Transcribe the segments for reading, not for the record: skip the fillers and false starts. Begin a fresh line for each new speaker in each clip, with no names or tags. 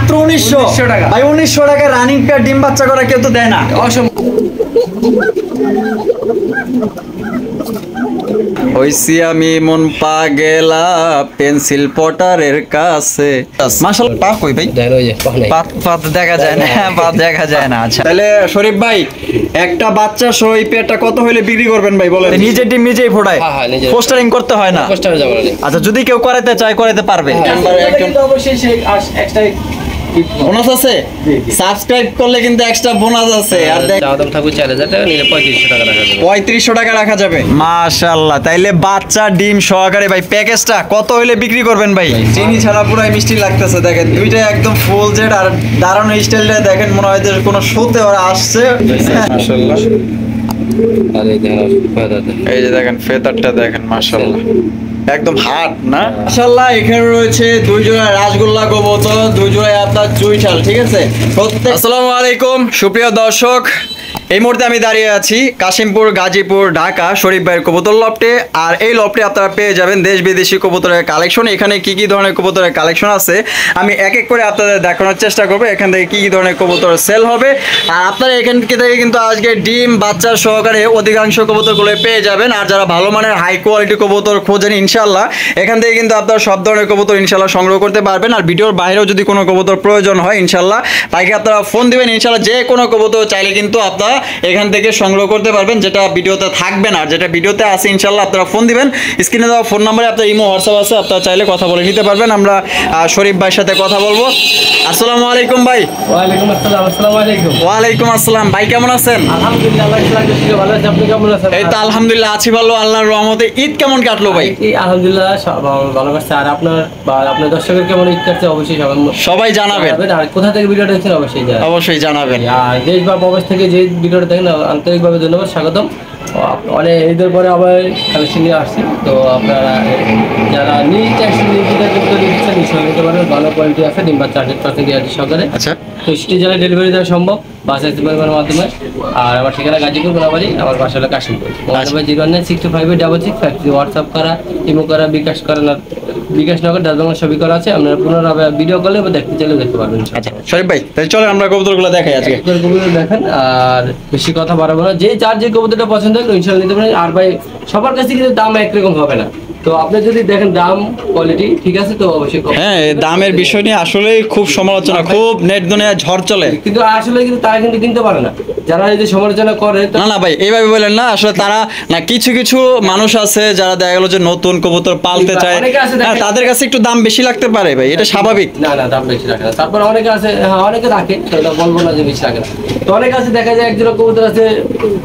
মাত্র 1900 টাকা ভাই। 1900 টাকা রানিং পেয়ার ডিম বাচ্চা করা কেউ তো দেয় না। হইছি আমি মন পাগেলা পেন্সিল পটারের কাছে। মাশাআল্লাহ পা কই ভাই? পাত দেখা যায় না, পাত দেখা যায় না। আচ্ছা তাহলে শরীফ ভাই একটা বাচ্চা সহ এই পেয়ারটা কত হইলে বিক্রি করবেন ভাই বলেন? নিজের ডিম নিজেই ফোটায়, পোস্টারিং করতে হয় না? আচ্ছা যদি কেউ করাতে চায় করাতে পারবে।
অবশ্যই সেই এক্সট্রা
বোনাস আছে, সাবস্ক্রাইব করলে কিন্তু এক্সট্রা বোনাস আছে। আর
দাম থাকবে 4000 টাকা, নিলে 3500 টাকা রাখা যাবে।
3500 টাকা রাখা যাবে। মাশাআল্লাহ। তাইলে বাচ্চা ডিম সহকারে ভাই প্যাকেজটা কত হইলে বিক্রি করবেন ভাই? চিনি ছাড়া পুরাই মিষ্টি লাগতেছে দেখেন, দুইটা একদম ফুল জেড। আর দাঁড়ানো স্টাইলটা দেখেন, মনে হয় যে কোনো শোতে ওরা আসছে। মাশাআল্লাহ। এই যে দেখেন ফেদারটা দেখেন, মাশাআল্লাহ একদম হার্ড না? মাশাআল্লাহ। এখানে রয়েছে 2 জোড়া রাসগোল্লা কবুতর, 2 জোড়া আপনার চুইঠাল, ঠিক আছে? আসসালামু আলাইকুম সুপ্রিয় দর্শক, এই মুহূর্তে আমি দাঁড়িয়ে আছি কাশিমপুর, গাজীপুর, ঢাকা শরীফ ভাইয়ের কবুতর লফটে। আর এই লফটে আপনারা পেয়ে যাবেন দেশ বিদেশি কবুতরের কালেকশন। এখানে কি কি ধরনের কবুতরের কালেকশন আছে আমি এক এক করে আপনাদের দেখানোর চেষ্টা করবো, এখান থেকে কি কি ধরনের কবুতর সেল হবে। আর আপনারা এখান থেকে কিন্তু আজকে ডিম বাচ্চা সহকারে অধিকাংশ কবুতরগুলো পেয়ে যাবেন। আর যারা ভালো মানের হাই কোয়ালিটি কবুতর খোঁজেন ইনশাল্লাহ এখান থেকে কিন্তু আপনারা সব ধরনের কবুতর ইনশাল্লাহ সংগ্রহ করতে পারবেন। আর ভিডিওর বাইরেও যদি কোনো কবুতর প্রয়োজন হয় ইনশাল্লাহ তাকে আপনারা ফোন দিবেন, ইনশাল্লাহ যে কোনো কবুতর চাইলে কিন্তু আপনারা এখান থেকে সংগ্রহ করতে পারবেন, যেটা ভিডিওতে থাকবে না। আর যেটা ভিডিওতে আছে ইনশাল্লাহ আপনারা ফোন দিবেন, স্ক্রিনে দেওয়া ফোন নাম্বারে আপনার ইমো হোয়াটসঅ্যাপ আছে, আপনারা চাইলে কথা বলে নিতে পারবেন। আমরা শরীফ ভাইয়ের সাথে কথা বলবো। আসসালামু আলাইকুম ভাই।
ওয়ালাইকুম আসসালাম। আসসালামু আলাইকুম।
ওয়ালাইকুম আসসালাম ভাই, কেমন আছেন?
আলহামদুলিল্লাহ, আল্লাহ রাখছে ভালো আছে। আপনি কেমন আছেন?
এই তো আলহামদুলিল্লাহ আছি ভালো, আল্লাহর রহমতে। ঈদ কেমন কাটলো ভাই?
আলহামদুলিল্লাহ ভালো কাটছে। আর আপনার দর্শকের কেমন ঈদ কাটছে অবশ্যই
সবাই জানাবেন।
আর কোথা থেকে ভিডিওটা দেখছেন অবশ্যই জানাবেন। আর দেশ বা প্রবাস থেকে যে ভিডিওটা দেখেন আন্তরিকভাবে ধন্যবাদ, স্বাগতম। অনেক ঈদের পরে আবার কালেকশন নিয়ে আসছি, তো আপনারা যারা নিজ দিচ্ছেন নিতে পারেন। ভালো কোয়ালিটি আছে, ডিম বাচ্চা 100% গ্যারান্টি সহকারে।
আচ্ছা,
তো সিটি জেলায় ডেলিভারি দেওয়া সম্ভব বাস পরিবারের মাধ্যমে। আর আমার ঠিকানা গাজীপুর, কোনাবাড়ি, আমার বাসা হলো কাশিমপুর। মোবাইল নাম্বার 0962566 হোয়াটসঅ্যাপ করা, ইমো করা, বিকাশ করা, বিকাশ নগর ডাচবাংলা সবই করা আছে। আপনারা পুনরায় ভিডিও কলে দেখতে চাইলে দেখতে পারবেন।
আচ্ছা শরীফ ভাই তাহলে চলেন আমরা কবুতরগুলো দেখাই আজকে।
কবুতর দেখেন, আর বেশি কথা বাড়াবো না। যে যার যে কবুতরটা পছন্দ হয় ইনশাআল্লাহ নিতে পারেন। আর ভাই সবার কাছে কিন্তু দাম একরকম হবে না, তো আপনি যদি দেখেন দাম কোয়ালিটি ঠিক আছে তো অবশ্যই।
হ্যাঁ, দামের বিষয় নিয়ে আসলে খুব সমালোচনা, খুব নেট দুনিয়া ঝড় চলে,
কিন্তু আসলে কিন্তু তারা কিন্তু কিনতে পারে না। যারা এই যে সমালোচনা করে,
না না ভাই এইভাবে বলেন না, আসলে তারা না কিছু কিছু মানুষ আছে যারা দেখা গেল যে নতুন কবুতর পালতে চায়, তাদের কাছে একটু দাম বেশি লাগতে পারে ভাই, এটা স্বাভাবিক।
না না, দাম বেশি রাখে না। তারপর অনেকে আছে, হ্যাঁ অনেকে রাখে, সেটা বলবো না যে বেশি রাখে না। তো অনেকে আছে দেখা যায় একজন কবুতর আছে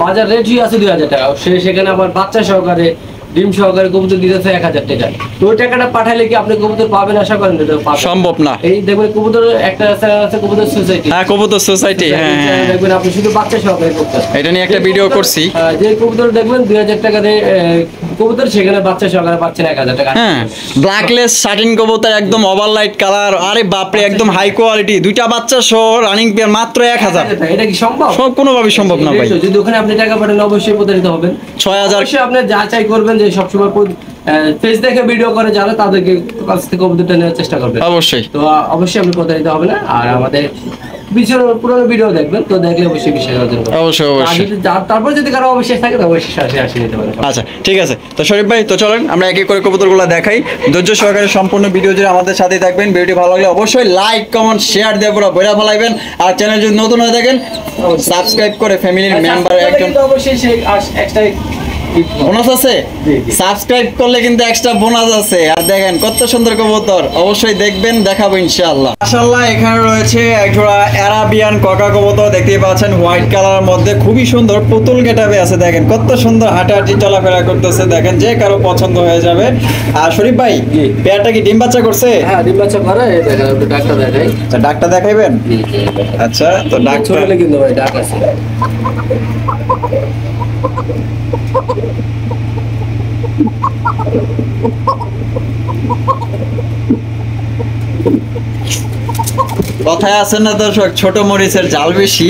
বাজার রেটই আছে 2000 টাকা, সেখানে আবার বাচ্চা সহকারে ডিম সহকারে কবুতর দিতেছে 1000 টাকা। তো ওই টাকাটা পাঠাইলে কি আপনি কবুতর পাবেন? আশা করেন
সম্ভব না।
এই দেখবেন কবুতর একটা আছে কবুতর সোসাইটি,
হ্যাঁ কবুতর সোসাইটি, হ্যাঁ
দেখবেন আপনি শুধু বাচ্চা সহকারে করতে,
এটা নিয়ে একটা ভিডিও করছি।
যে কবুতর দেখবেন 2000 টাকা দিয়ে কবুতর, সেখানে বাচ্চা সহকারে পাচ্ছেন 1000 টাকা।
হ্যাঁ, ব্ল্যাকলেস শার্টিন কবুতর একদম ওভারলাইট কালার, আরে বাপরে একদম হাই কোয়ালিটি, দুইটা বাচ্চা সহ রানিং পেয়ার মাত্র 1000।
এটা কি সম্ভব?
কোনোভাবেই সম্ভব না ভাই।
যদি ওখানে আপনি টাকা পাঠান অবশ্যই প্রতারিত হবেন।
6000
অবশ্যই আপনি যাচাই করবেন যে সবসময় ফেস দেখে ভিডিও করে যারা তাদেরকে কাছ থেকে কবুতরটা নেওয়ার চেষ্টা করবেন অবশ্যই। তো অবশ্যই আপনি প্রতারিত হবে না। আর আমাদের পুরোনো ভিডিও দেখবেন, তো দেখলে অবশ্যই বিশ্বাস অর্জন করবেন। অবশ্যই অবশ্যই। তারপর যদি কারো অবশ্যই থাকে তো অবশ্যই আসে নিতে পারেন।
আচ্ছা ঠিক আছে, তো শরীফ ভাই তো চলেন আমরা এক এক করে কবুতরগুলো দেখাই। ধৈর্য সহকারে সম্পূর্ণ ভিডিও জুড়ে আমাদের সাথেই থাকবেন। ভিডিওটি ভালো লাগলে অবশ্যই লাইক কমেন্ট শেয়ার দিয়ে পুরো বইরা ফেলাইবেন। আর চ্যানেল যদি নতুন হয়ে থাকেন সাবস্ক্রাইব করে ফ্যামিলির মেম্বার একজন
অবশ্যই সেই এক্সট্রা
বোনাস আছে, সাবস্ক্রাইব করলে কিন্তু এক্সট্রা বোনাস আছে। আর দেখেন কত সুন্দর কবুতর, অবশ্যই দেখবেন, দেখাবো ইনশাআল্লাহ। মাশাআল্লাহ এখানে রয়েছে এক জোড়া আরাবিয়ান কোকা কবুতর, দেখতেই পাচ্ছেন হোয়াইট কালারের মধ্যে, খুবই সুন্দর পুতুল গেটাবে আছে। দেখেন কত সুন্দর হাঁটাহাঁটি চলাফেরা করতেছে, দেখেন যে কারো পছন্দ হয়ে যাবে। আর শরীফ ভাই পেয়ারটা কি ডিম বাচ্চা করছে?
হ্যাঁ ডিম বাচ্চা করে, ডাক্তার দেখাই।
ডাক্তার দেখাইবেন? আচ্ছা তো ডাক্তার
কিন্তু ভাই ডাক আছে।
কথায় আছে না দর্শক, ছোট মরিচের জাল বেশি।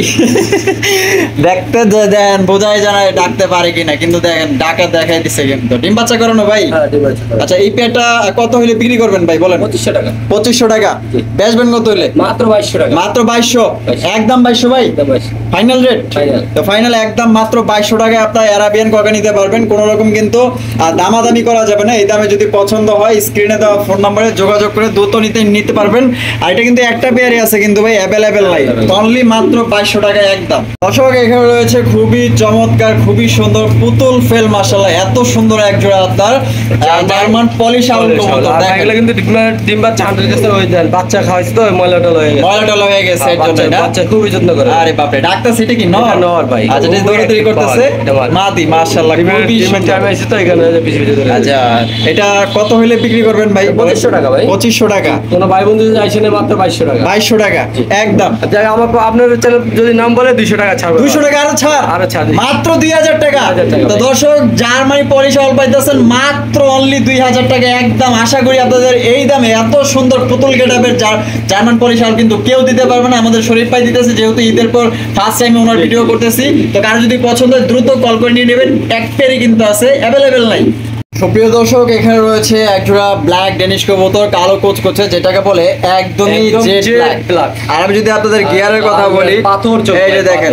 দেখতে দেন বোঝাই জানায় ডাকতে পারে কিনা, কিন্তু দেখেন ডাকা দেখাই দিচ্ছে কিন্তু। ডিম বাচ্চা করানো ভাই? আচ্ছা, এই পেয়ারটা কত হলে বিক্রি করবেন ভাই বলেন?
2500 টাকা।
2500 টাকা বেচবেন কত হলে?
মাত্র 2200 টাকা।
মাত্র 2200, একদম 2200 ভাই ফাইনাল রেট? তো ফাইনাল একদম মাত্র 2200 টাকায় আপনার অ্যারাবিয়ান কক নিতে পারবেন। কোনো রকম কিন্তু দামাদামি করা যাবে না। এই দামে যদি পছন্দ হয় স্ক্রিনে দেওয়া ফোন নম্বরে যোগাযোগ করে দ্রুত নিতে পারবেন। আর এটা কিন্তু একটা পেয়ারই আছে কিন্তু ভাই, অ্যাভেলেবেল নাই, অনলি মাত্র 2200 টাকায় একদম। দর্শক এখানে রয়েছে খুবই চমৎকার, খুবই সুন্দর পুতুল ফেল, মাশাআল্লাহ এত সুন্দর এক জোড়া আপনার জার্মান পলিশ আউল কবুতর।
এগুলো কিন্তু ডিম বাচ্চা 100% হয়ে যায়, বাচ্চা খাওয়াইছে তো ময়লাটা হয়ে গেছে এর জন্য না, বাচ্চা খুবই যত্ন করে।
আরে বাপ রে, ডাক্তার সেটা কি নর
ভাই?
আচ্ছা, এটা দৌড়াদৌড়ি করতেছে মাদি, মাশাআল্লাহ খুবই সুন্দর।
আমি আইছি তো এখানে পিছে পিছে ধরে।
আচ্ছা, এটা কত হইলে বিক্রি করবেন ভাই?
2500 টাকা ভাই।
2500 টাকা।
কোন ভাই বন্ধু যদি আইছেন মাত্র 2200 টাকা।
2200 টাকা একদম।
আচ্ছা, আমার আপনার চ্যানেল যদি নাম বলে 200 টাকা ছাড়।
200 টাকা আরো ছাড় মাত্র 2000 টাকা। তো দর্শক জার্মানি পলিশ আউল পাইতেছেন মাত্র অনলি 2000 টাকা একদম। আশা করি আপনাদের এই দামে এত সুন্দর পুতুল গেটআপের জার্মান পলিশ আউল কিন্তু কেউ দিতে পারবে না। আমাদের শরীফ ভাই দিতেছে, যেহেতু ঈদের পর ফার্স্ট টাইম ওনার ভিডিও করতেছি। তো কারো যদি পছন্দ হয় দ্রুত কল করে নিয়ে নেবেন, এক পেয়ারই কিন্তু আছে, অ্যাভেলেবেল নাই। সুপ্রিয় দর্শক এখানে রয়েছে একজোড়া ব্ল্যাক ডেনিশ কবুতর, কালো কোচকোচে, যেটাকে বলে একদমই জেড ব্ল্যাক। আর আমি যদি আপনাদের গিয়ারের কথা বলি,
পাথর চোখ,
এই যে দেখেন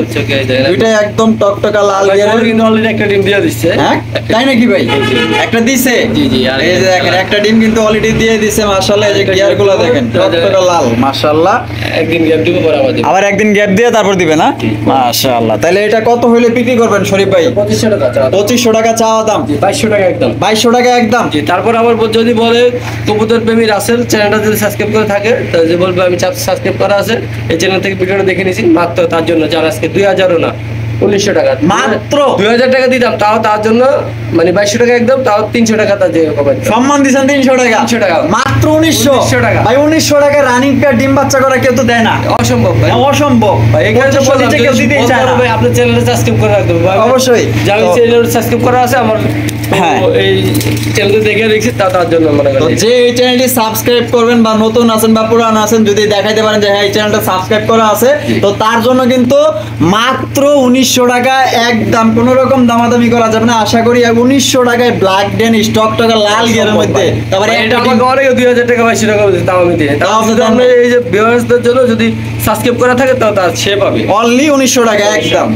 দুইটা একদম টকটকা লাল গিয়ারের,
কিন্তু অলরেডি একটা ডিম দিয়ে দিচ্ছে।
হ্যাঁ তাই নাকি ভাই? একটা দিছে?
জি জি। আর
এই যে দেখেন একটা ডিম কিন্তু অলরেডি দিয়ে দিছে, মাশাআল্লাহ। এই যে গিয়ারগুলো দেখেন টকটকা লাল, মাশাআল্লাহ।
একদিন গ্যাপ দিব পরে
আবার একদিন গ্যাপ দিয়ে তারপর দিবে না? মাশাআল্লাহ। তাহলে এটা কত হইলে বিক্রি করবেন শরীফ ভাই?
2500 টাকা।
2500 টাকা চাওয়া দাম।
2200 টাকা একদম।
2200 টাকা একদম।
তারপর আবার যদি বলে কবুতর প্রেমী রাসেল চ্যানেলটা যদি সাবস্ক্রাইব করে থাকে, তাহলে যে বলবে আমি সাবস্ক্রাইব করা আছে, এই চ্যানেল থেকে ভিডিওটা দেখে নিয়েছি মাত্র তার জন্য, যার আজকে 2000ও না 1900 টাকা,
মাত্র
2000 টাকা দিতাম, তাও তার জন্য মানে 2200 টাকা একদম, তাও 300 টাকা তার যে
সম্মান দিছেন। 300 টাকা?
300 টাকা
মাত্র 1900
টাকা
ভাই। 1900 টাকা রানিং পেয়ার ডিম বাচ্চা করা কেউ তো দেয় না,
অসম্ভব ভাই,
অসম্ভব ভাই। এখানে তো বলতে কেউ দিতেই চায় না
ভাই। আপনার চ্যানেলটা সাবস্ক্রাইব করে রাখতে হবে
অবশ্যই।
যার চ্যানেল সাবস্ক্রাইব করা আছে আমার,
হ্যাঁ
এই চ্যানেলটা দেখে রেখেছি, তার জন্য মনে করেন
যে এই চ্যানেলটি সাবস্ক্রাইব করবেন, বা নতুন আছেন বা পুরান আছেন, যদি দেখাইতে পারেন যে হ্যাঁ এই চ্যানেলটা সাবস্ক্রাইব করা আছে, তো তার জন্য কিন্তু মাত্র 1900 টাকা একদম। কোনো রকম দামাদামি করা যাবে না। আশা করি 1900 টাকায় ব্ল্যাক ডেন স্টক টাকা লাল গিয়ারের মধ্যে, তারপরে
এটা আমাকে অনেক 2000 টাকা 2200 টাকা তাও আমি দিই। তাও আপনি এই যে ভিউয়ার্সদের জন্য যদি সাবস্ক্রাইব করা থাকে, তাও তার সে পাবে
অনলি 1900 টাকা একদম।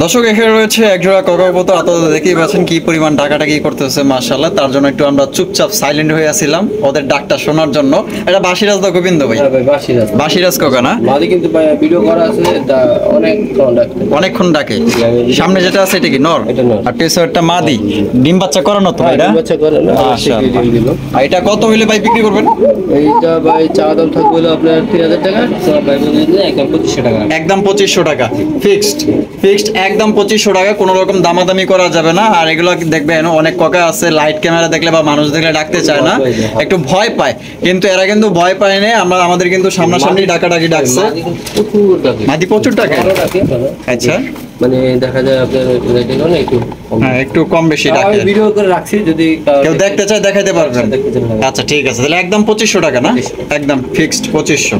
দর্শক এখানে রয়েছে একজোড়া ককাকবুতর। আপনারা দেখতেই পাচ্ছেন কি পরিমাণ ডাকাডাকি করতেছে, মাশাআল্লাহ। তার জন্য একটু আমরা চুপচাপ সাইলেন্ট হয়ে আছিলাম ওদের ডাকটা শোনার জন্য। এটা বাসিরাজ দা গোবিন্দ ভাই?
হ্যাঁ ভাই,
বাসিরাজ কোকা না?
মাদি কিন্তু ভিডিও করা আছে, তা
অনেকক্ষণ ডাকে। সামনে যেটা আছে এটা কি নর? আর পেছনেরটা মাদি। ডিম বাচ্চা করানো তো এটা?
ডিম বাচ্চা করে না,
মাশাআল্লাহ। আর এটা কত হইলে ভাই বিক্রি করবেন?
এইটা ভাই চা দাম থাকবে হলো আপনার 3000 টাকা, ভাই একদম 2500 টাকা।
একদম 2500 টাকা ফিক্সড একদম 2500 টাকা। কোনো রকম দামাদামি করা যাবে না। আর এগুলো দেখবেন অনেক কোকা আছে লাইট ক্যামেরা দেখলে বা মানুষ দেখলে ডাকতে চায় না, একটু ভয় পায়, কিন্তু এরা কিন্তু ভয় পায় না। আমাদের কিন্তু সামনাসামনি ডাকাডাকি ডাকছে। মাদি প্রচুর টাকা? আচ্ছা,
মানে দেখা যায় আপনার রেটিং অনেক একটু
হ্যাঁ একটু কম বেশি ডাকে।
আমি ভিডিও করে রাখছি, যদি
কেউ দেখতে চায় দেখাইতে পারবেন। আচ্ছা ঠিক আছে, তাহলে একদম 2500 টাকা না? একদম ফিক্সড 2500।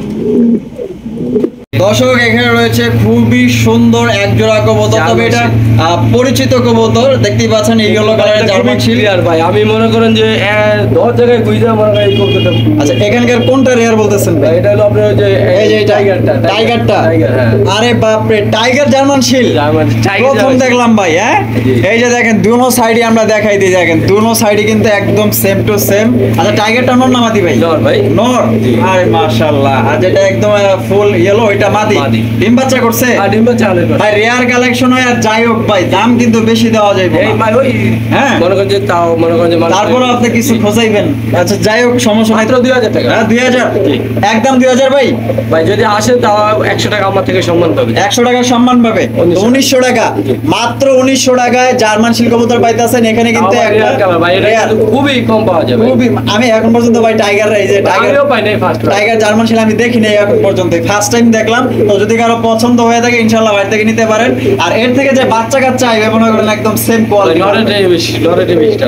দর্শক এখানে রয়েছে খুবই সুন্দর একজোড়া কবুতর, তবে এটা পরিচিত কবুতর। দেখতেই পাচ্ছেন এই ইয়েলো কালারের জার্মান শিল
ভাই। আমি মনে করেন যে 10 জায়গায় গুইজা মনে করেন এই কবুতরটা।
আচ্ছা, এখানকার কোনটা রেয়ার বলতেছেন ভাই?
এটা হলো আপনার এই যে টাইগারটা।
আরে বাপ রে, টাইগার জার্মান শিল প্রথম দেখলাম ভাই। হ্যাঁ এই যে দেখেন দুনো সাইডে আমরা দেখাই দিই, দেখেন দুনো সাইডে কিন্তু একদম সেম টু সেম। আচ্ছা, টাইগারটা নর না মাদি ভাই?
নর ভাই,
নর। আরে মাশাআল্লাহ। আর যেটা একদম ফুল ইয়েলো ওইটা মাদি। ডিম বাচ্চা করছে?
আর ডিম বাচ্চা
ভাই রেয়ার কালেকশন হয়। আর যাই হোক ভাই, দাম কিন্তু বেশি দেওয়া যাবে
এই ভাই। ওই
হ্যাঁ
মনে করেন যে তাও মনে করেন যে
তারপরে আপনি কিছু খোঁজাইবেন। আচ্ছা যাই হোক, সমস্যা নাই।
মাত্র 2000 টাকা।
হ্যাঁ 2000 একদম 2000 ভাই।
ভাই যদি আসে তাও 100 টাকা আমার থেকে সম্মান পাবে।
100 টাকা সম্মান পাবে। 1900 টাকা মাত্র 1900 টাকায় জার্মান শিল কবুতর পাইতাছেন। এখানে কিন্তু একটা
ভাই এটা খুবই কম পাওয়া যাবে।
খুবই। আমি এখন পর্যন্ত ভাই টাইগার, এই যে
টাইগারও পাই নাই ফার্স্ট।
টাইগার জার্মান শিল আমি দেখিনি এখন পর্যন্ত, ফার্স্ট টাইম দেখলাম। কালার। তো যদি কারো পছন্দ হয়ে থাকে ইনশাআল্লাহ বাইরে থেকে নিতে পারেন। আর এর থেকে যে বাচ্চা কাচ্চা আইবে মনে করেন একদম সেম কোয়ালিটি।
নরেটে বেশিটা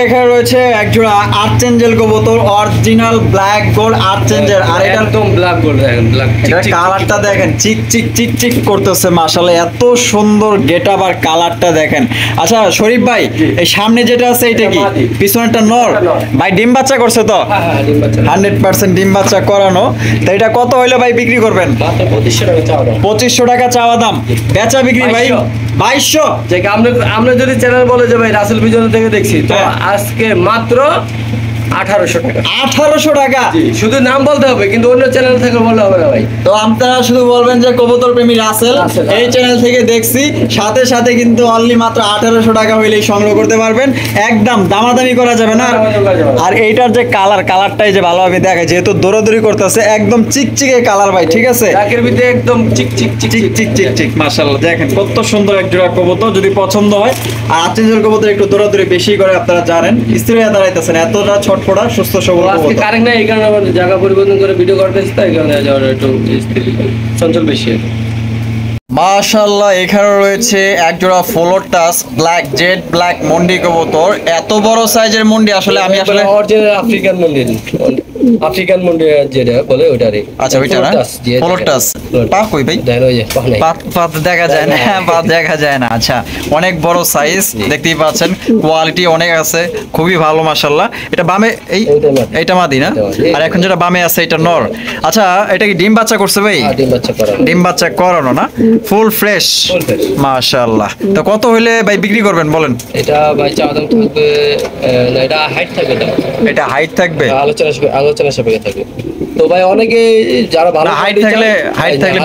এখানে রয়েছে এক জোড়া আর্চেঞ্জেল কবুতর, অরিজিনাল ব্ল্যাক গোল্ড আর্চেঞ্জেল। আর এটা
একদম ব্ল্যাক গোল্ড দেখেন, ব্ল্যাক
এটা কালারটা দেখেন চিক চিক চিক চিক করতেছে মাশাআল্লাহ, এত সুন্দর গেটআপ আর কালারটা দেখেন। আচ্ছা শরীফ ভাই, এই সামনে যেটা আছে এটা কি? পিছনেরটা নর ভাই, ডিম বাচ্চা করছে তো?
হ্যাঁ ডিম বাচ্চা
100% ডিম বাচ্চা করানো। তো এটা কত হইলে ভাই বিক্রি করবেন?
মাত্র 2500 টাকা চাওয়া দাম।
2500 টাকা চাওয়া দাম, বেচা বিক্রি ভাই 2200।
যে আমরা যদি চ্যানেল বলে যে ভাই রাসেল ভিজন থেকে দেখছি, তো
হ্যাঁ।
আজকে মাত্র 1800 টাকা।
1800 টাকা
শুধু নাম বলতে হবে, কিন্তু অন্য চ্যানেল থেকে বললে হবে না ভাই।
তো আপনারা শুধু বলবেন যে কবুতর প্রেমী রাসেল
রাসেল,
এই চ্যানেল থেকে দেখছি, সাথে সাথে কিন্তু অনলি মাত্র 1800 টাকা হইলেই সংগ্রহ করতে পারবেন, একদম দামাদামি করা যাবে না। আর এইটার যে কালারটাই যে ভালোভাবে দেখায়, যেহেতু দৌড়াদৌড়ি করতেছে, একদম চিকচিকে কালার ভাই, ঠিক আছে?
ব্ল্যাকের ভিতরে একদম চিক চিক চিক
চিক চিক চিক চিক মাশাআল্লাহ, দেখেন কত সুন্দর এক জোড়া কবুতর। যদি পছন্দ হয়, আর আর্চেঞ্জেল কবুতর একটু দৌড়াদৌড়ি বেশি করে, আপনারা জানেন স্থির হয়ে দাঁড়াইতেছেন, এতটা ছটফটা সুস্থ সবল
আজকে
কবুতর।
কারেন্ট নাই, এই কারণে আমার জায়গা পরিবর্তন করে ভিডিও করতেছি, তাই কারণে যাওয়ার একটু চঞ্চল বেশি।
মাশাআল্লাহ, এখানে রয়েছে এক জোড়া floor touch black Z black মন্ডি কবুতর। এত বড় সাইজের মন্ডি আসলে আমি আসলে
অরিজিনাল আফ্রিকান মন্ডি যেটা বলে ওটারই।
আচ্ছা ওইটা না, ফ্লোর টাচ পা কই ভাই?
দেখেন ওই যে পা নাই।
পা দেখা যায় না, পা দেখা যায় না। আচ্ছা অনেক বড় সাইজ দেখতেই পাচ্ছেন, কোয়ালিটি অনেক আছে, খুবই ভালো মাশাআল্লাহ। এটা বামে এইটা মাদি না, আর এখন যেটা বামে আছে এটা নর। আচ্ছা এটা কি ডিম বাচ্চা করছে ভাই?
ডিম বাচ্চা করানো।
ডিম বাচ্চা করানো না, ফুল ফ্রেশ মাশাআল্লাহ। তো কত হইলে ভাই বিক্রি করবেন বলেন?
এটা ভাই চাওয়া দাম থাকবে, না এটা হাইট থাকবে,
এটা হাইট থাকবে,
আলোচনা সাপেক্ষে থাকবে। তো ভাই অনেকে যারা ভালো
হাইট থাকলে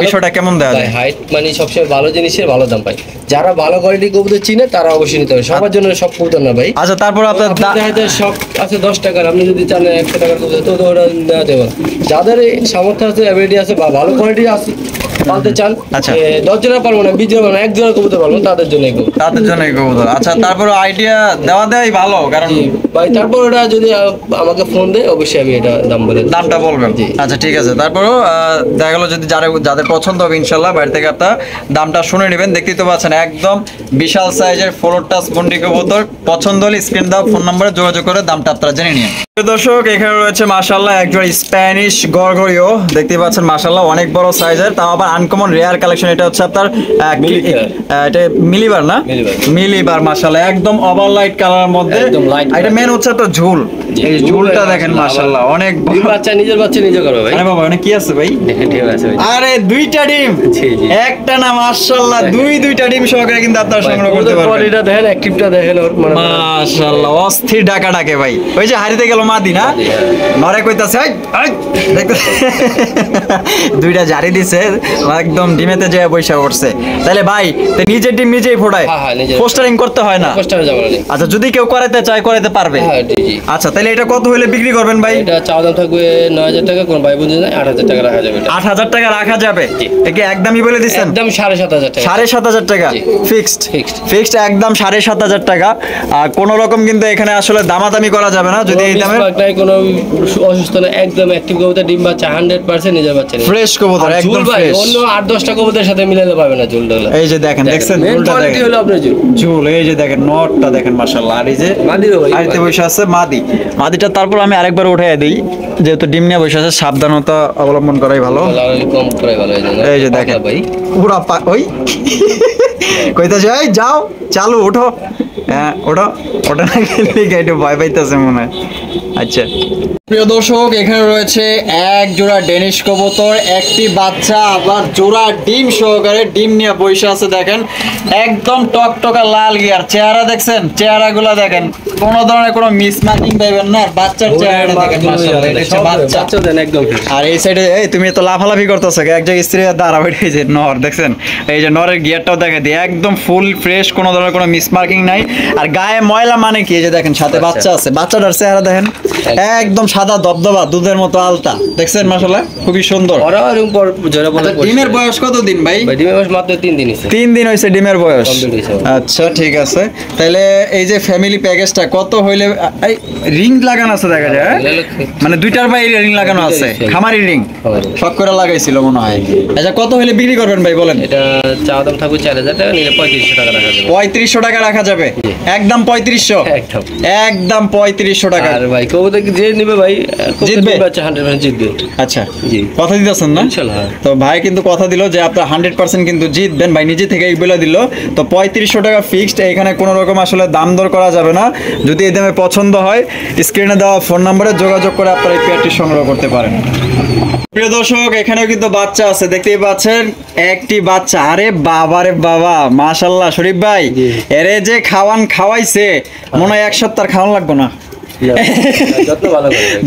বিষয়টা কেমন দেওয়া যায়?
হাইট মানে সবসময় ভালো জিনিসের ভালো দাম পাই। যারা ভালো কোয়ালিটি কবুতর চিনে তারা অবশ্যই নিতে হবে, সবার জন্য সব কবুতর না ভাই।
আচ্ছা তারপর আপনার
সব আছে 10 টাকার, আপনি যদি চান 100 টাকার কবুতর তো ওটা দেওয়া যাবে। যাদের সামর্থ্য আছে, অ্যাবিলিটি আছে বা ভালো কোয়ালিটি আছে পালতে চান,
আচ্ছা
10 জোড়া পারবো না, 20 জোড়া পারবো না, 1 জোড়া কবুতর পারবো, তাদের জন্য
কবুতর। আচ্ছা তারপর আইডিয়া দেওয়াই ভালো, কারণ
ভাই তারপর ওটা যদি আমাকে ফোন দেয় অবশ্যই আমি এটা দামটা
বলবেন। আচ্ছা ঠিক আছে, তারপরও দেখা গেল যদি যাদের পছন্দ হবে ইনশাল্লাহ বাইরে থেকে আপনার দামটা শুনে নেবেন। দেখতেই তো পাচ্ছেন একদম বিশাল সাইজের ফ্লোর টাচ বন্ডি কবুতর। পছন্দ হলে স্ক্রিন দাও, ফোন নম্বরে যোগাযোগ করে দামটা আপনারা জেনে নিন। দর্শক এখানে রয়েছে মাশাআল্লাহ একজন স্প্যানিশ গরগরিও, দেখতেই পাচ্ছেন মাশাআল্লাহ অনেক বড় সাইজের, তাও আবার আনকমন রেয়ার কালেকশন। এটা হচ্ছে আপনার এটা মিলিবার না, মিলিবার মাশাআল্লাহ একদম ওভার লাইট কালারের মধ্যে। এটা মেন হচ্ছে তো ঝুল, এই ঝুলটা দেখেন মাশাআল্লাহ অনেক বড়।
নিজের বাচ্চা নিজে করবে ভাই।
আরে বাবা অনেক কি আছে ভাই?
ঠিক আছে ভাই।
আরে দুইটা ডিম, একটা না মাশাআল্লাহ দুইটা ডিম সহকারে কিন্তু আপনারা সংগ্রহ করতে পারবেন।
বডিটা দেখেন, অ্যাক্টিভটা দেখেন ওর, মানে
মাশাআল্লাহ অস্থির ডাকা ডাকে ভাই। ওই যে হারিতে গেল মাদি না, নরে কইতাছে দেখতে দুইটা জারি দিছে, একদম ডিমেতে যে বৈশা উঠছে। তাহলে ভাই নিজের ডিম নিজেই ফোটায়, পোস্টারিং করতে হয় না? আচ্ছা যদি কেউ করাইতে চায় করাইতে পারবে? আচ্ছা তাহলে এটা কত হলে বিক্রি করবেন ভাই?
এটা চাওয়া দাম থাকবে 9000 টাকা, কোন ভাই বুঝে যায় 8000 টাকা রাখা যাবে।
8000 টাকা রাখা যাবে? একে একদমই বলে দিচ্ছেন?
একদম 7500 টাকা।
7500 টাকা ফিক্সড, একদম 7500 টাকা। আর কোন রকম কিন্তু এখানে আসলে দামাদামি করা যাবে না। যদি এই দামে
কোনো অসুস্থ না, একদম অ্যাক্টিভ কবুতর, ডিম বাচ্চা 100% নিজের বাচ্চা,
ফ্রেশ কবুতর একদম ফ্রেশ।
অন্য 8-10টা কবুতরের সাথে মিলাতে পারবে না ঝুলটা।
এই যে দেখেন, দেখছেন ঝুলটা দেখেন,
হলো আপনার
ঝুল। এই যে দেখেন নটটা দেখেন মাশাআল্লাহ। আর এই যে আইতে বসে আছে মাদিটা। তারপর আমি আরেকবার উঠাইয়া দিই, যেহেতু ডিম নিয়ে বসে আছে, সাবধানতা অবলম্বন করাই ভালো।
কম করাই ভালো।
এই যে দেখেন ভাই পুরা ওই কইতাছে এই যাও চালু ওঠো, হ্যাঁ ওটা না গেলে একটু ভয় পাইতেছে মনে হয়। আচ্ছা প্রিয় দর্শক এখানে রয়েছে এক জোড়া ডেনিশ কবুতর, একটি বাচ্চা, আবার জোড়া ডিম সহকারে ডিম নিয়ে বসে আছে। দেখেন একদম টকটকা লাল গিয়ার, চেহারা দেখছেন, চেহারাগুলা দেখেন, কোন ধরনের কোনো মিসম্যাচিং পাইবেন না। বাচ্চার চেহারাটা দেখেন মাশাআল্লাহ, এটা হচ্ছে বাচ্চা দেন একদম। আর এই সাইডে এই তুমি তো লাফালাফি করতেছো, এক জায়গায় স্ত্রী দাঁড়াবে, এই যে নর দেখছেন, এই যে নরের গিয়ারটাও দেখে দিয়ে একদম ফুল ফ্রেশ, কোনো ধরনের কোনো মিসমার্কিং নাই। আর গায়ে ময়লা মানে কি, এই যে দেখেন সাথে বাচ্চা আছে, বাচ্চাটার চেহারা দেখেন দেখেন একদম সাদা দবদবা দুধের মতো আলতা, দেখছেন মাশাআল্লাহ খুবই সুন্দর।
ওরা এরকম পর জোড়া বলে
ডিমের বয়স কত দিন ভাই?
ডিমের বয়স মাত্র 3 দিন হইছে।
3 দিন হইছে ডিমের বয়স।
Complete হইছে।
আচ্ছা ঠিক আছে, তাহলে এই যে ফ্যামিলি প্যাকেজটা কত হইলে রিং লাগানো আছে দেখা যায়, মানে দুইটার বাইরে রিং লাগানো আছে, খামারি রিং শক করে লাগাইছিল মনে হয়। আচ্ছা কত হইলে বিক্রি করবেন ভাই বলেন?
এটা চা দাম থাকবে 4000 টাকা, নিলে 3500 টাকা রাখা যাবে।
3500 টাকা রাখা যাবে, একদম 3500,
একদম
একদম 3500 টাকা।
আর ভাই কবুতর যে নেবে ভাই
জিতবে,
বাচ্চা 100% জিতবে।
আচ্ছা
জি
কথা দিতেছেন না?
ইনশাআল্লাহ।
তো ভাই কিন্তু কথা দিল যে আপনার 100% কিন্তু জিতবেন, ভাই নিজে থেকে বলে দিল। তো 3500 টাকা ফিক্সড, এখানে কোনো রকম আসলে দাম দর করা যাবে না। যদি এই দামে পছন্দ হয় স্ক্রিনে দেওয়া ফোন নম্বরে যোগাযোগ করে আপনারা এই পেয়ারটি সংগ্রহ করতে পারেন। প্রিয় দর্শক এখানেও কিন্তু বাচ্চা আছে, দেখতেই পাচ্ছেন একটি বাচ্চা। আরে বাবা রে বাবা মাশাআল্লাহ শরীফ ভাই, এরে যে খাওয়াইছে মনে হয় এক সপ্তাহ খাওয়ান লাগবে না।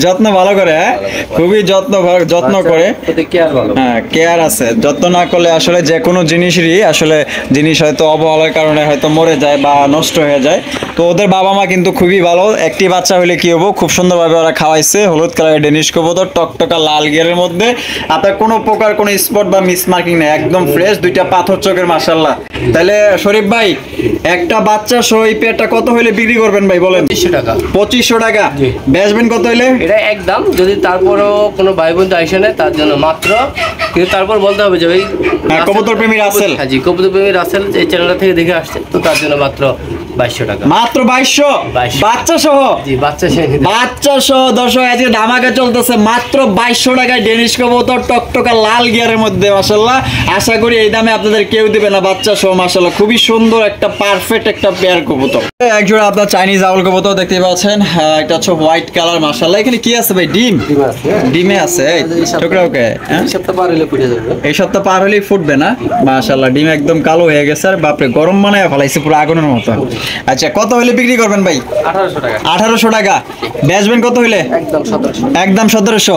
যত্ন ভালো করে, হ্যাঁ খুবই যত্ন করে, হ্যাঁ কেয়ার আছে। যত্ন না করলে আসলে যে কোনো জিনিসেরই আসলে জিনিস হয়তো অবহেলার কারণে হয়তো মরে যায় বা নষ্ট হয়ে যায়। তো ওদের বাবা মা কিন্তু খুবই ভালো। একটি বাচ্চা হলে কি হবো, খুব সুন্দরভাবে ওরা খাওয়াইছে। হলুদ কালারের ডেনিশ কবুতর, টকটকা লাল গিয়ারের মধ্যে, আপনার কোনো প্রকার কোনো স্পট বা মিস মার্কিং নেই, একদম ফ্রেশ, দুইটা পাথর চোখের মাশাআল্লাহ। তাহলে শরীফ ভাই একটা বাচ্চা সহ এই পেয়ারটা কত হইলে বিক্রি করবেন ভাই বলেন?
2500 টাকা।
2500 টাকা বেচবেন কত হইলে?
এটা একদম, যদি তারপরও কোনো ভাই বন্ধু আইসে না তার জন্য মাত্র, কিন্তু তারপর বলতে হবে যে ভাই
কবুতর প্রেমী রাসেল,
হ্যাঁ জি কবুতর প্রেমী রাসেল এই চ্যানেলটা থেকে দেখে আসছে, তো তার জন্য মাত্র 2200 টাকা।
মাত্র 2200 বাচ্চা সহ?
জি বাচ্চা সহ।
বাচ্চা সহ দর্শক আজকে ধামাকা চলতেছে মাত্র 2200 টাকায় ডেনিশ কবুতর টকটকা লাল গিয়ারের মধ্যে মাশাআল্লাহ। আশা করি এই দামে আপনাদের কেউ দিবে না, বাচ্চা সহ মাশাআল্লাহ খুবই সুন্দর একটা পারফেক্ট একটা পেয়ার কবুতর। একজোড়া আপনার চাইনিজ আউল কবুতর দেখতে পাচ্ছেন, এটা হচ্ছে হোয়াইট কালার মাশাআল্লাহ। এখানে কি আছে ভাই? ডিম আছে, ডিমে আছে টুকরা। ওকে এই সপ্তাহ পার হলে ফুটে যাবে, এই সপ্তাহ পার হলেই ফুটবে না মাশাআল্লাহ। ডিম একদম কালো হয়ে গেছে, আর বাপরে গরম বানায় ফেলাইছে পুরো আগুনের মতো। আচ্ছা কত হলে বিক্রি করবেন ভাই?
1800 টাকা।
1800 টাকা বেচবেন কত হইলে?
একদম 1700।
একদম 1700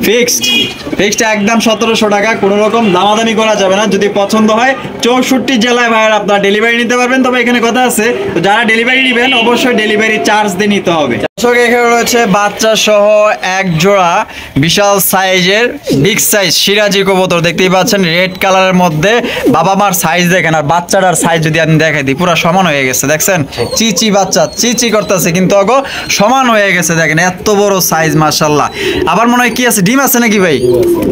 ফিক্সড একদম 1700 টাকা, কোনো রকম দামাদামি করা যাবে না। যদি পছন্দ হয় 64 জেলায় ভাইয়ের আপনারা ডেলিভারি নিতে পারবেন। তবে এখানে কথা আছে, তো যারা ডেলিভারি নেবেন অবশ্যই ডেলিভারি চার্জ দিয়ে নিতে হবে। এখানে রয়েছে বাচ্চা সহ এক জোড়া বিশাল সাইজের বিগ সাইজ সিরাজি কবুতর দেখতেই পাচ্ছেন, রেড কালারের মধ্যে। বাবা মার সাইজ দেখেন, আর বাচ্চাটার সাইজ যদি আমি দেখাই দিই পুরো সমান হয়ে গেছে, দেখছেন চিচি বাচ্চা চিচি করতেছে, কিন্তু অগো সমান হয়ে গেছে, দেখেন এত বড় সাইজ মাশাআল্লাহ। আবার মনে হয় কি আছে, ডিম আছে নাকি ভাই?